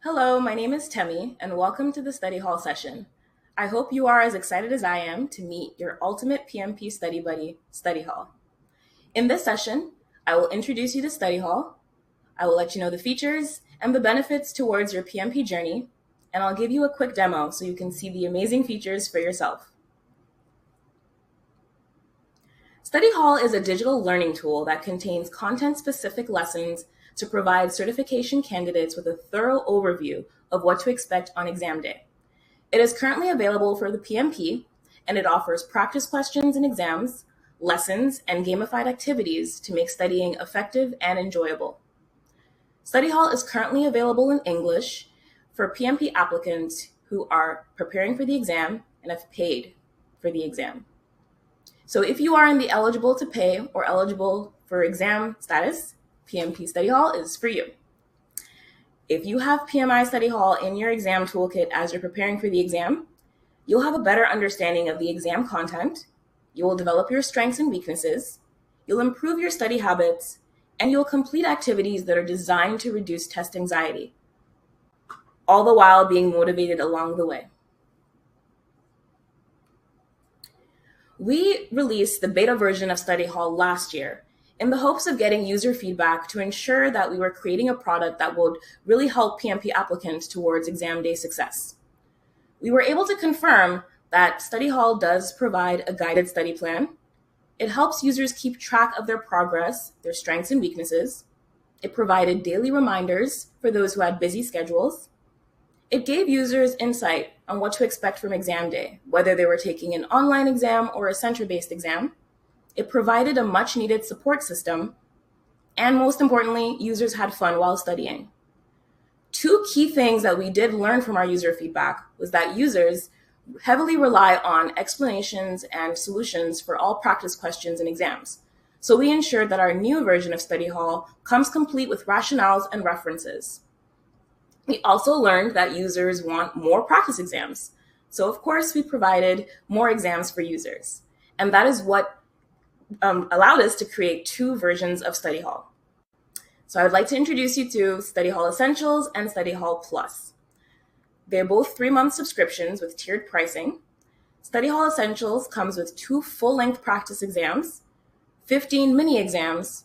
Hello, my name is Temi, and welcome to the Study Hall session. I hope you are as excited as I am to meet your ultimate PMP study buddy, Study Hall. In this session, I will introduce you to Study Hall, I will let you know the features and the benefits towards your PMP journey, and I'll give you a quick demo so you can see the amazing features for yourself. Study Hall is a digital learning tool that contains content-specific lessons to provide certification candidates with a thorough overview of what to expect on exam day. It is currently available for the PMP, and it offers practice questions and exams, lessons, and gamified activities to make studying effective and enjoyable. Study Hall is currently available in English for PMP applicants who are preparing for the exam and have paid for the exam. So if you are in the eligible to pay or eligible for exam status, PMP Study Hall is for you. If you have PMI Study Hall in your exam toolkit as you're preparing for the exam, you'll have a better understanding of the exam content, you will develop your strengths and weaknesses, you'll improve your study habits, and you'll complete activities that are designed to reduce test anxiety, all the while being motivated along the way. We released the beta version of Study Hall last year in the hopes of getting user feedback to ensure that we were creating a product that would really help PMP applicants towards exam day success. We were able to confirm that Study Hall does provide a guided study plan. It helps users keep track of their progress, their strengths and weaknesses. It provided daily reminders for those who had busy schedules. It gave users insight on what to expect from exam day, whether they were taking an online exam or a center-based exam. It provided a much-needed support system, and most importantly, users had fun while studying. Two key things that we did learn from our user feedback was that users heavily rely on explanations and solutions for all practice questions and exams. So we ensured that our new version of Study Hall comes complete with rationales and references. We also learned that users want more practice exams. So of course, we provided more exams for users. And that is what allowed us to create two versions of Study Hall. So I would like to introduce you to Study Hall Essentials and Study Hall Plus. They're both 3-month subscriptions with tiered pricing. Study Hall Essentials comes with 2 full-length practice exams, 15 mini exams,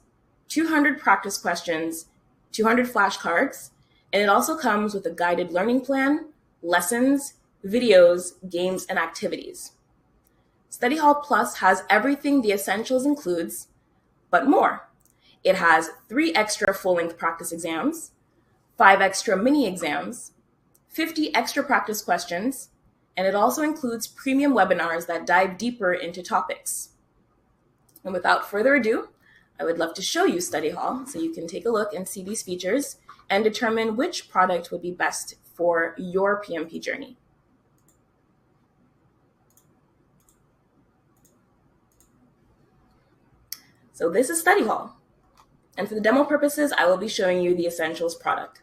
200 practice questions, 200 flashcards, and it also comes with a guided learning plan, lessons, videos, games, and activities. Study Hall Plus has everything the Essentials includes, but more. It has 3 extra full-length practice exams, 5 extra mini exams, 50 extra practice questions, and it also includes premium webinars that dive deeper into topics. And without further ado, I would love to show you Study Hall so you can take a look and see these features and determine which product would be best for your PMP journey. So this is Study Hall. And for the demo purposes, I will be showing you the Essentials product.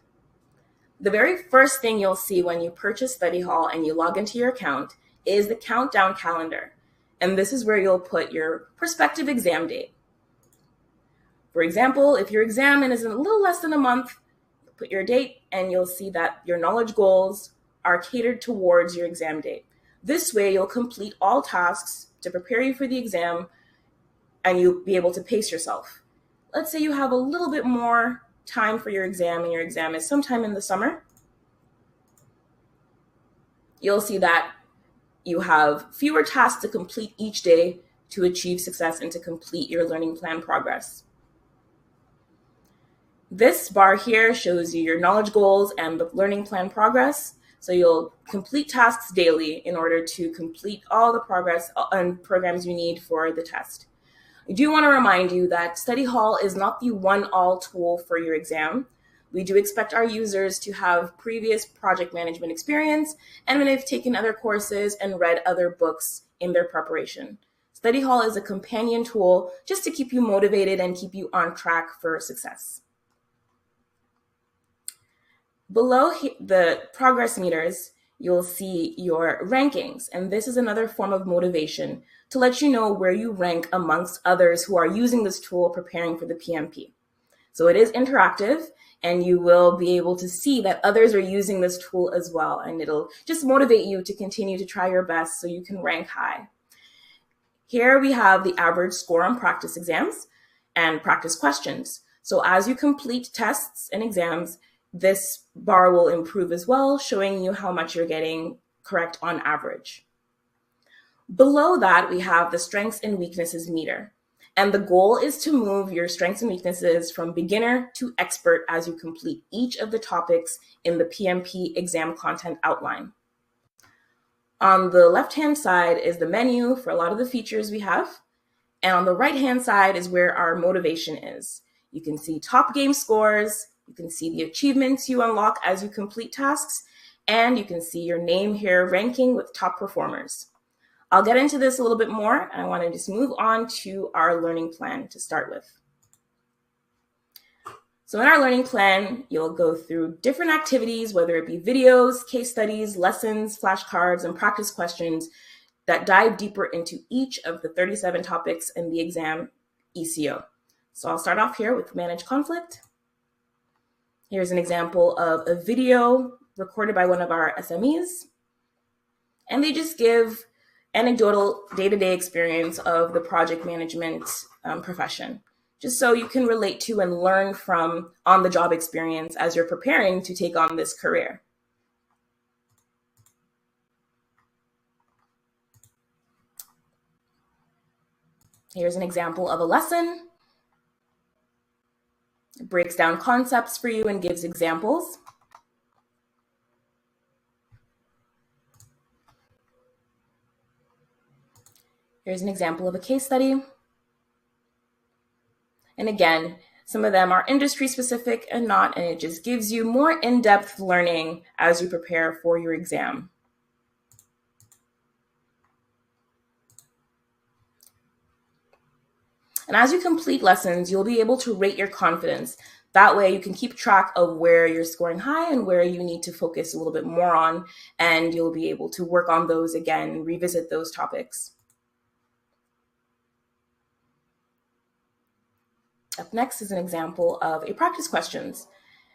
The very first thing you'll see when you purchase Study Hall and you log into your account is the countdown calendar. And this is where you'll put your prospective exam date. For example, if your exam is in a little less than a month, put your date and you'll see that your knowledge goals are catered towards your exam date. This way, you'll complete all tasks to prepare you for the exam and you'll be able to pace yourself. Let's say you have a little bit more time for your exam and your exam is sometime in the summer. You'll see that you have fewer tasks to complete each day to achieve success and to complete your learning plan progress. This bar here shows you your knowledge goals and the learning plan progress. So you'll complete tasks daily in order to complete all the progress and programs you need for the test. I do want to remind you that Study Hall is not the one-all tool for your exam. We do expect our users to have previous project management experience and when they've taken other courses and read other books in their preparation. Study Hall is a companion tool just to keep you motivated and keep you on track for success. Below the progress meters, you'll see your rankings, and this is another form of motivation to let you know where you rank amongst others who are using this tool preparing for the PMP. So it is interactive, and you will be able to see that others are using this tool as well, and it'll just motivate you to continue to try your best so you can rank high. Here we have the average score on practice exams and practice questions. So as you complete tests and exams, this bar will improve as well, showing you how much you're getting correct on average. Below that, we have the strengths and weaknesses meter. And the goal is to move your strengths and weaknesses from beginner to expert as you complete each of the topics in the PMP exam content outline. On the left-hand side is the menu for a lot of the features we have. And on the right-hand side is where our motivation is. You can see top game scores, you can see the achievements you unlock as you complete tasks, and you can see your name here ranking with top performers. I'll get into this a little bit more, and I want to just move on to our learning plan to start with. So in our learning plan, you'll go through different activities, whether it be videos, case studies, lessons, flashcards, and practice questions that dive deeper into each of the 37 topics in the exam ECO. So I'll start off here with manage conflict. Here's an example of a video recorded by one of our SMEs. And they just give anecdotal day-to-day experience of the project management profession, just so you can relate to and learn from on-the-job experience as you're preparing to take on this career. Here's an example of a lesson. It breaks down concepts for you and gives examples. Here's an example of a case study. And again, some of them are industry specific and not, and it just gives you more in-depth learning as you prepare for your exam. And as you complete lessons, you'll be able to rate your confidence. That way you can keep track of where you're scoring high and where you need to focus a little bit more on, and you'll be able to work on those again and revisit those topics. Up next is an example of a practice questions.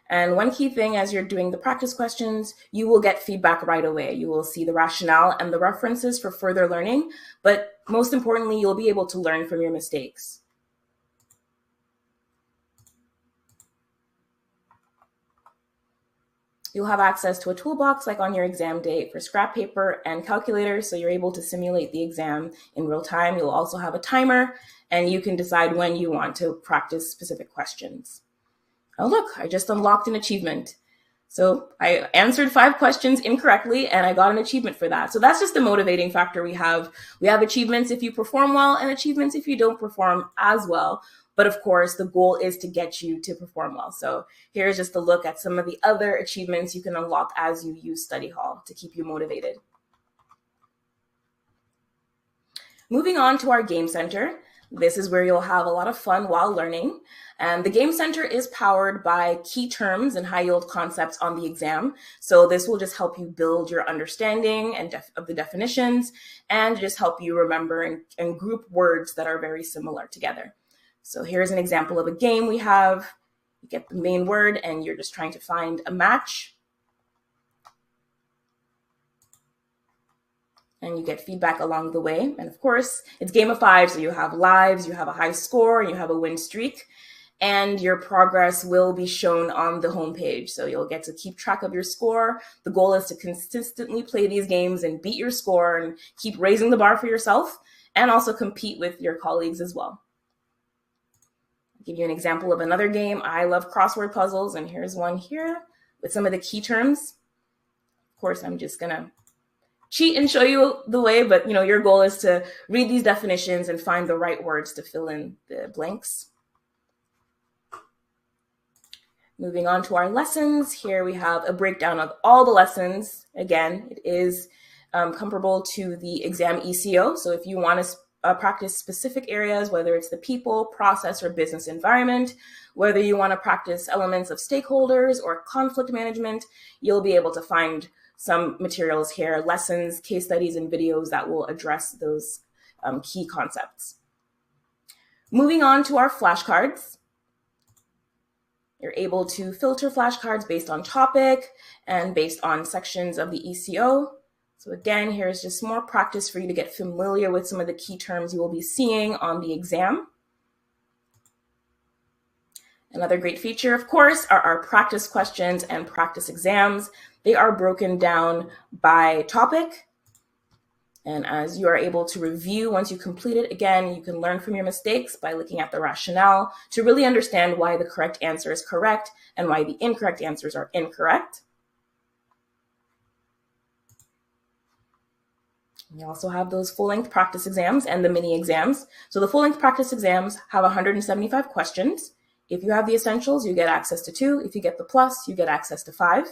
And one key thing as you're doing the practice questions, you will get feedback right away. You will see the rationale and the references for further learning, but most importantly, you'll be able to learn from your mistakes. You'll have access to a toolbox like on your exam day for scrap paper and calculators, so you're able to simulate the exam in real time. You'll also have a timer, and you can decide when you want to practice specific questions. Oh, look, I just unlocked an achievement. So I answered 5 questions incorrectly, and I got an achievement for that. So that's just the motivating factor we have. We have achievements if you perform well and achievements if you don't perform as well. But of course, the goal is to get you to perform well. So here's just a look at some of the other achievements you can unlock as you use Study Hall to keep you motivated. Moving on to our Game Center. This is where you'll have a lot of fun while learning. And the Game Center is powered by key terms and high yield concepts on the exam. So this will just help you build your understanding and of the definitions, and just help you remember and group words that are very similar together. So here's an example of a game we have. You get the main word and you're just trying to find a match. And you get feedback along the way. And of course, it's game of 5, so you have lives, you have a high score, and you have a win streak. And your progress will be shown on the homepage. So you'll get to keep track of your score. The goal is to consistently play these games and beat your score and keep raising the bar for yourself, and also compete with your colleagues as well. I'll give you an example of another game. I love crossword puzzles, and here's one here with some of the key terms. Of course, I'm just gonna cheat and show you the way, but your goal is to read these definitions and find the right words to fill in the blanks. Moving on to our lessons, here we have a breakdown of all the lessons. Again, it is comparable to the exam ECO, so if you want to practice specific areas, whether it's the people, process, or business environment, whether you want to practice elements of stakeholders or conflict management, you'll be able to find some materials here, lessons, case studies, and videos that will address those key concepts. Moving on to our flashcards. You're able to filter flashcards based on topic and based on sections of the ECO. So again, here's just more practice for you to get familiar with some of the key terms you will be seeing on the exam. Another great feature, of course, are our practice questions and practice exams. They are broken down by topic. And as you are able to review once you complete it, again, you can learn from your mistakes by looking at the rationale to really understand why the correct answer is correct and why the incorrect answers are incorrect. We also have those full-length practice exams and the mini exams. So the full-length practice exams have 175 questions. If you have the essentials, you get access to 2. If you get the plus, you get access to 5.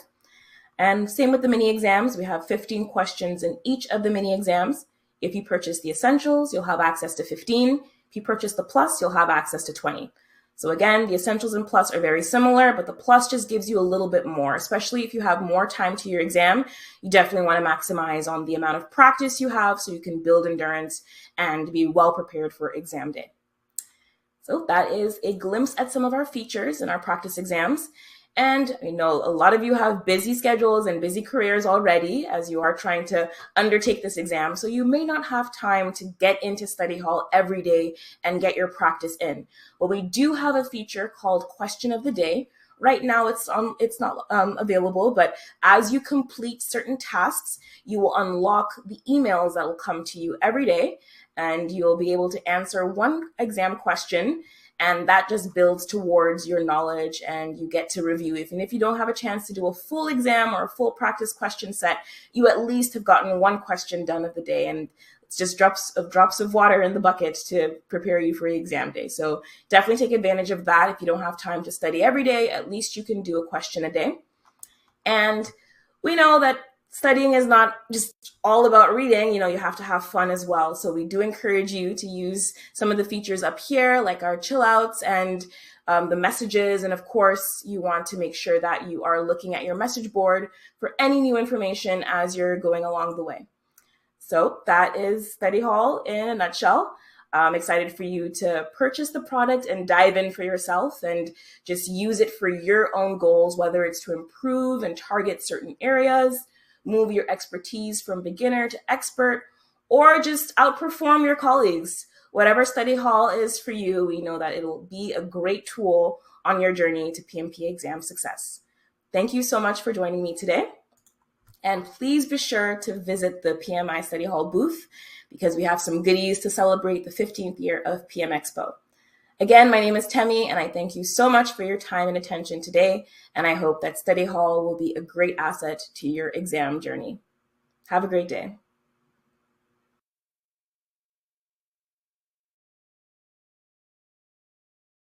And same with the mini exams. We have 15 questions in each of the mini exams. If you purchase the essentials, you'll have access to 15. If you purchase the plus, you'll have access to 20. So again, the essentials and plus are very similar, but the plus just gives you a little bit more, especially if you have more time to your exam. You definitely want to maximize on the amount of practice you have so you can build endurance and be well prepared for exam day. So that is a glimpse at some of our features in our practice exams. And I know a lot of you have busy schedules and busy careers already as you are trying to undertake this exam. So you may not have time to get into study hall every day and get your practice in. But we do have a feature called Question of the Day. Right now it's not available, but as you complete certain tasks, you will unlock the emails that will come to you every day, and you'll be able to answer one exam question. And that just builds towards your knowledge, and you get to review. Even if you don't have a chance to do a full exam or a full practice question set, you at least have gotten one question done of the day. And it's just drops of water in the bucket to prepare you for the exam day. So definitely take advantage of that. If you don't have time to study every day, at least you can do a question a day. And we know that studying is not just all about reading, you have to have fun as well. So we do encourage you to use some of the features up here, like our chill outs and the messages. And of course, you want to make sure that you are looking at your message board for any new information as you're going along the way. So that is Study Hall in a nutshell. I'm excited for you to purchase the product and dive in for yourself and just use it for your own goals, whether it's to improve and target certain areas, move your expertise from beginner to expert, or just outperform your colleagues. Whatever study hall is for you, we know that it'll be a great tool on your journey to PMP exam success. Thank you so much for joining me today. And please be sure to visit the PMI Study Hall booth because we have some goodies to celebrate the 15th year of PM Expo. Again, my name is Temi, and I thank you so much for your time and attention today, and I hope that Study Hall will be a great asset to your exam journey. Have a great day.